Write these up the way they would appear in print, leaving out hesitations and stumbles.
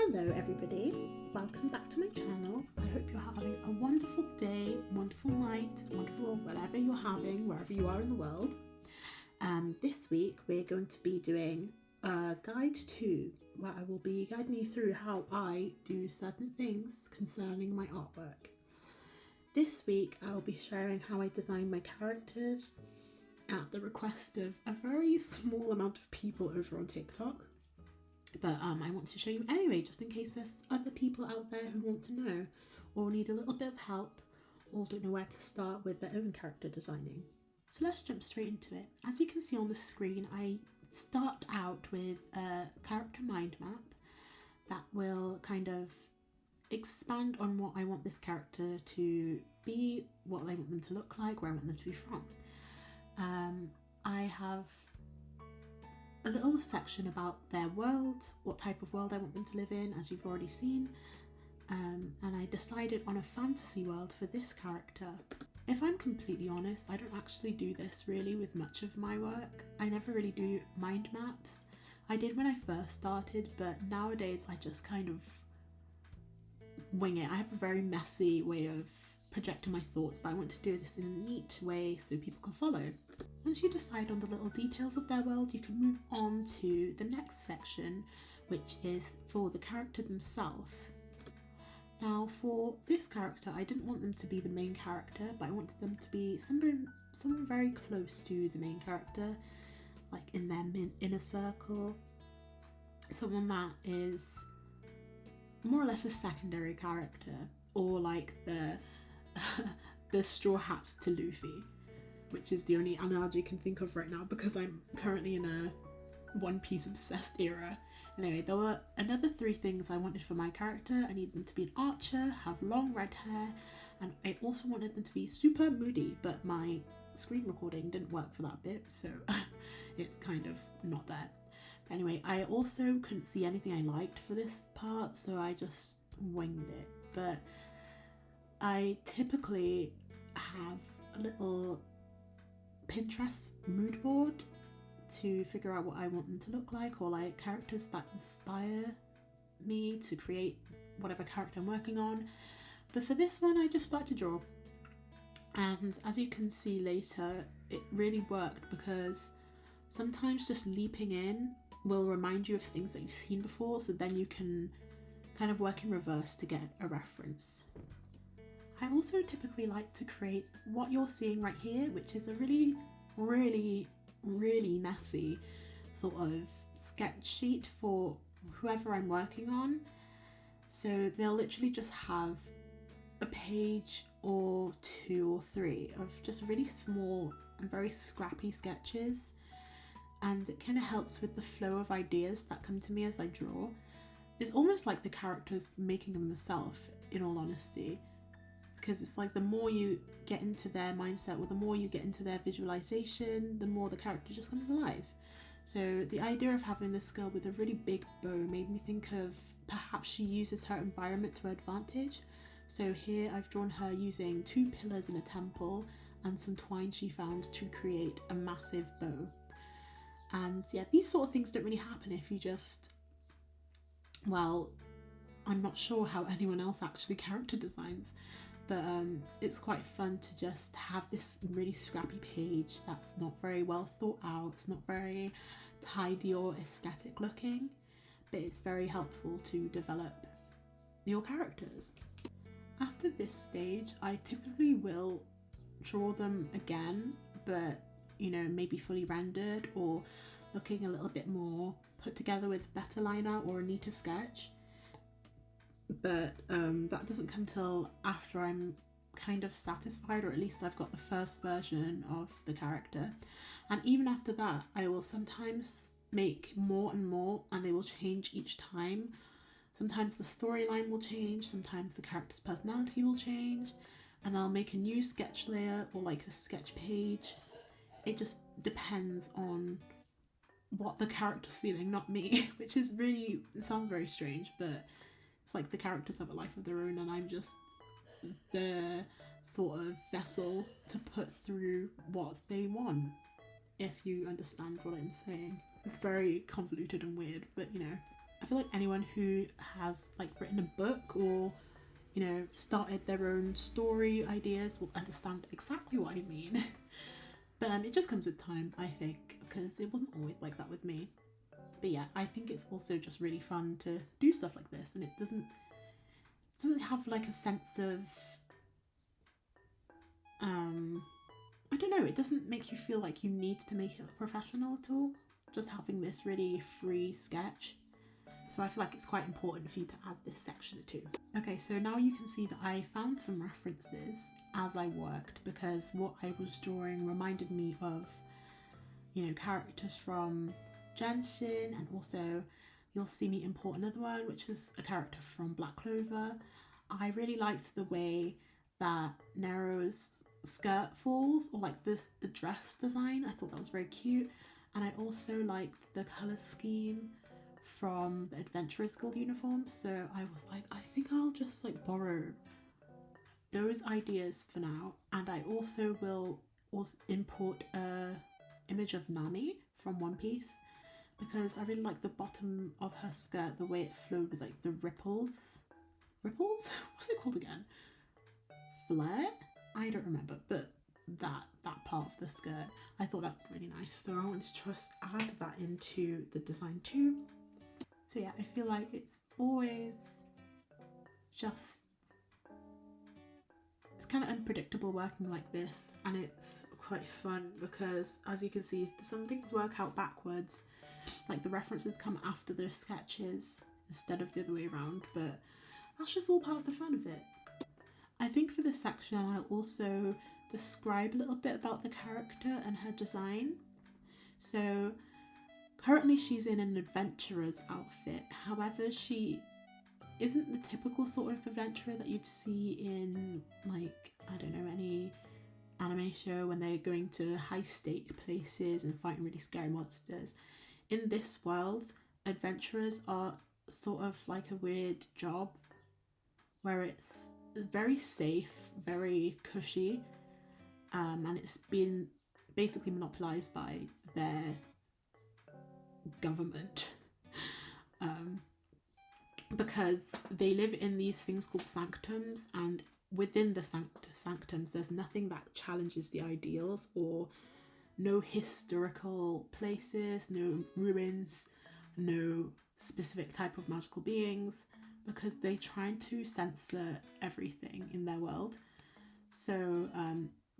Hello everybody, welcome back to my channel. I hope you're having a wonderful day, wonderful night, wonderful whatever you're having, wherever you are in the world. This week we're going to be doing a guide to where I will be guiding you through how I do certain things concerning my artwork. This week I will be sharing how I design my characters at the request of a very small amount of people over on TikTok. But I want to show you anyway, just in case there's other people out there who want to know or need a little bit of help or don't know where to start with their own character designing. So let's jump straight into it. As you can see on the screen, I start out with a character mind map that will kind of expand on what I want this character to be, what I want them to look like, where I want them to be from. I have a little section about their world, what type of world I want them to live in, as you've already seen, and I decided on a fantasy world for this character. If I'm completely honest, I don't actually do this really with much of my work. I never really do mind maps. I did when I first started, but nowadays I just kind of wing it. I have a very messy way of projecting my thoughts, but I want to do this in a neat way so people can follow. Once you decide on the little details of their world, you can move on to the next section, which is for the character themselves. Now for this character, I didn't want them to be the main character, but I wanted them to be someone very close to the main character, like in their inner circle, someone that is more or less a secondary character, or like the Straw Hats to Luffy, which is the only analogy I can think of right now because I'm currently in a One Piece obsessed era. Anyway, there were another 3 things I wanted for my character. I needed them to be an archer, have long red hair, and I also wanted them to be super moody, but my screen recording didn't work for that bit, so it's kind of not there. But anyway, I also couldn't see anything I liked for this part, so I just winged it. But I typically have a little Pinterest mood board to figure out what I want them to look like, or like characters that inspire me to create whatever character I'm working on. But for this one, I just started to draw, and as you can see later, it really worked because sometimes just leaping in will remind you of things that you've seen before, so then you can kind of work in reverse to get a reference. I also typically like to create what you're seeing right here, which is a really messy sort of sketch sheet for whoever I'm working on. So they'll literally just have a page or 2 or 3 of just really small and very scrappy sketches, and it kind of helps with the flow of ideas that come to me as I draw. It's almost like the character's making them themselves, in all honesty, because it's like the more you get into their mindset, or the more you get into their visualization, the more the character just comes alive. So the idea of having this girl with a really big bow made me think of perhaps she uses her environment to her advantage. So here I've drawn her using 2 pillars in a temple and some twine she found to create a massive bow. And yeah, these sort of things don't really happen if you just, well, I'm not sure how anyone else actually character designs, but it's quite fun to just have this really scrappy page that's not very well thought out, it's not very tidy or aesthetic looking, but it's very helpful to develop your characters. After this stage, I typically will draw them again, but you know, maybe fully rendered or looking a little bit more put together with better line art or a neater sketch. But that doesn't come till after I'm kind of satisfied, or at least I've got the first version of the character. And even after that, I will sometimes make more and more, and they will change each time. Sometimes the storyline will change, sometimes the character's personality will change, and I'll make a new sketch layer or like a sketch page. It just depends on what the character's feeling, not me, which is really, it sounds very strange, but it's like the characters have a life of their own and I'm just the sort of vessel to put through what they want, if you understand what I'm saying. It's very convoluted and weird, but you know. I feel like anyone who has like written a book or, you know, started their own story ideas will understand exactly what I mean. But it just comes with time, I think, because it wasn't always like that with me. But yeah, I think it's also just really fun to do stuff like this, and it doesn't have like a sense of I don't know, it doesn't make you feel like you need to make it look professional at all. Just having this really free sketch. So I feel like it's quite important for you to add this section too. Okay, so now you can see that I found some references as I worked, because what I was drawing reminded me of, you know, characters from Genshin, and also you'll see me import another one, which is a character from Black Clover. I really liked the way that Nero's skirt falls, or like the dress design. I thought that was very cute, and I also liked the colour scheme from the Adventurers Guild uniform, so I was like, I think I'll just like borrow those ideas for now, and I also will import a image of Nami from One Piece, because I really like the bottom of her skirt, the way it flowed with like the ripples. What's it called again? Flare? I don't remember, but that part of the skirt, I thought that looked really nice, so I wanted to just add that into the design too. So yeah, I feel like it's always just, it's kind of unpredictable working like this, and it's quite fun because, as you can see, some things work out backwards, like the references come after the sketches instead of the other way around, but that's just all part of the fun of it. I think for this section I'll also describe a little bit about the character and her design. So currently she's in an adventurer's outfit, however she isn't the typical sort of adventurer that you'd see in, like, I don't know, any anime show when they're going to high stake places and fighting really scary monsters. In this world, adventurers are sort of like a weird job where it's very safe, very cushy, and it's been basically monopolized by their government, because they live in these things called sanctums, and within the sanctums there's nothing that challenges the ideals, or no historical places, no ruins, no specific type of magical beings, because they try to censor everything in their world. So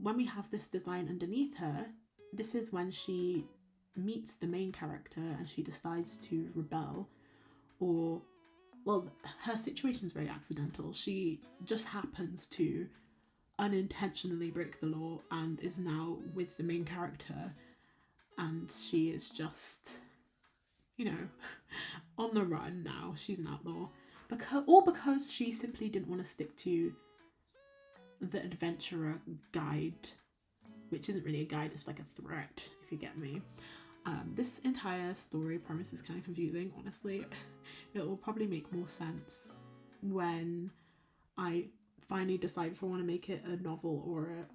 when we have this design underneath her, this is when she meets the main character and she decides to rebel, or, well, her situation is very accidental. She just happens to unintentionally break the law and is now with the main character, and she is just, you know, on the run now. She's an outlaw, because she simply didn't want to stick to the adventurer guide, which isn't really a guide, it's like a threat, if you get me. This entire story premise is kind of confusing, honestly. It will probably make more sense when I finally decide if I want to make it a novel or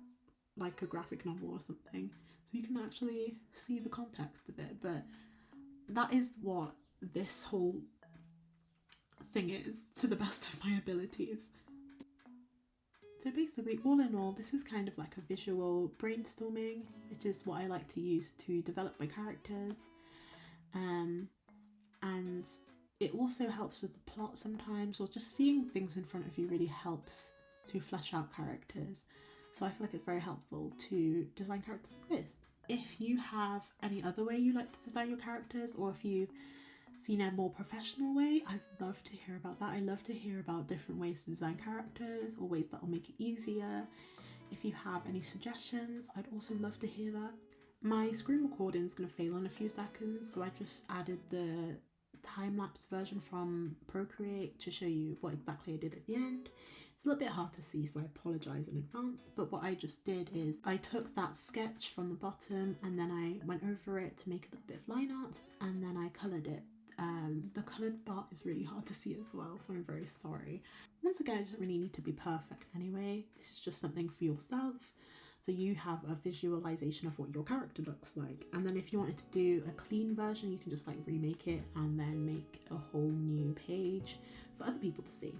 like a graphic novel or something, so you can actually see the context of it. But that is what this whole thing is, to the best of my abilities. So basically, all in all, this is kind of like a visual brainstorming, which is what I like to use to develop my characters. And it also helps with the plot sometimes, or just seeing things in front of you really helps to flesh out characters. So I feel like it's very helpful to design characters like this. If you have any other way you like to design your characters, or if you've seen a more professional way, I'd love to hear about that. I love to hear about different ways to design characters, or ways that will make it easier. If you have any suggestions, I'd also love to hear that. My screen recording is going to fail in a few seconds, so I just added the time-lapse version from Procreate to show you what exactly I did at the end. It's a little bit hard to see, so I apologise in advance, but what I just did is I took that sketch from the bottom and then I went over it to make a little bit of line art, and then I coloured it. The coloured part is really hard to see as well, so I'm very sorry. Once again, it doesn't really need to be perfect anyway. This is just something for yourself, so you have a visualization of what your character looks like. And then if you wanted to do a clean version, you can just like remake it and then make a whole page for other people to see.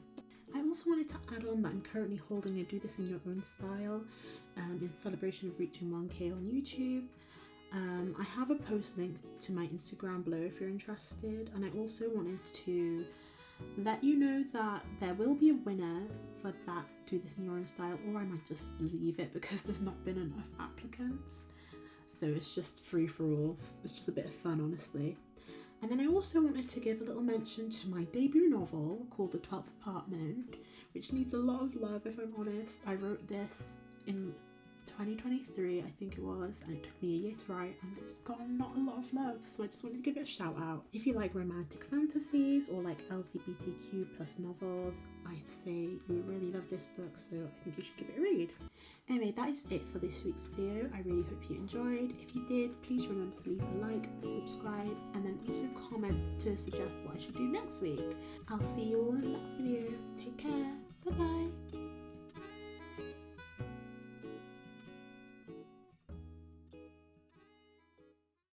I also wanted to add on that I'm currently holding a Do This in Your Own Style in celebration of reaching 1K on YouTube. I have a post linked to my Instagram below if you're interested, and I also wanted to let you know that there will be a winner for that Do This in Your Own Style, or I might just leave it because there's not been enough applicants, so it's just free for all. It's just a bit of fun, honestly. And then I also wanted to give a little mention to my debut novel called The 12th Apartment, which needs a lot of love, if I'm honest. I wrote this in 2023, I think it was, and it took me a year to write, and it's gotten not a lot of love, so I just wanted to give it a shout out. If you like romantic fantasies or like LGBTQ plus novels, I'd say you would really love this book, so I think you should give it a read. Anyway, that is it for this week's video. I really hope you enjoyed. If you did, please remember to leave a like, subscribe, and then also comment to suggest what I should do next week. I'll see you all in the next video. Take care. Bye bye.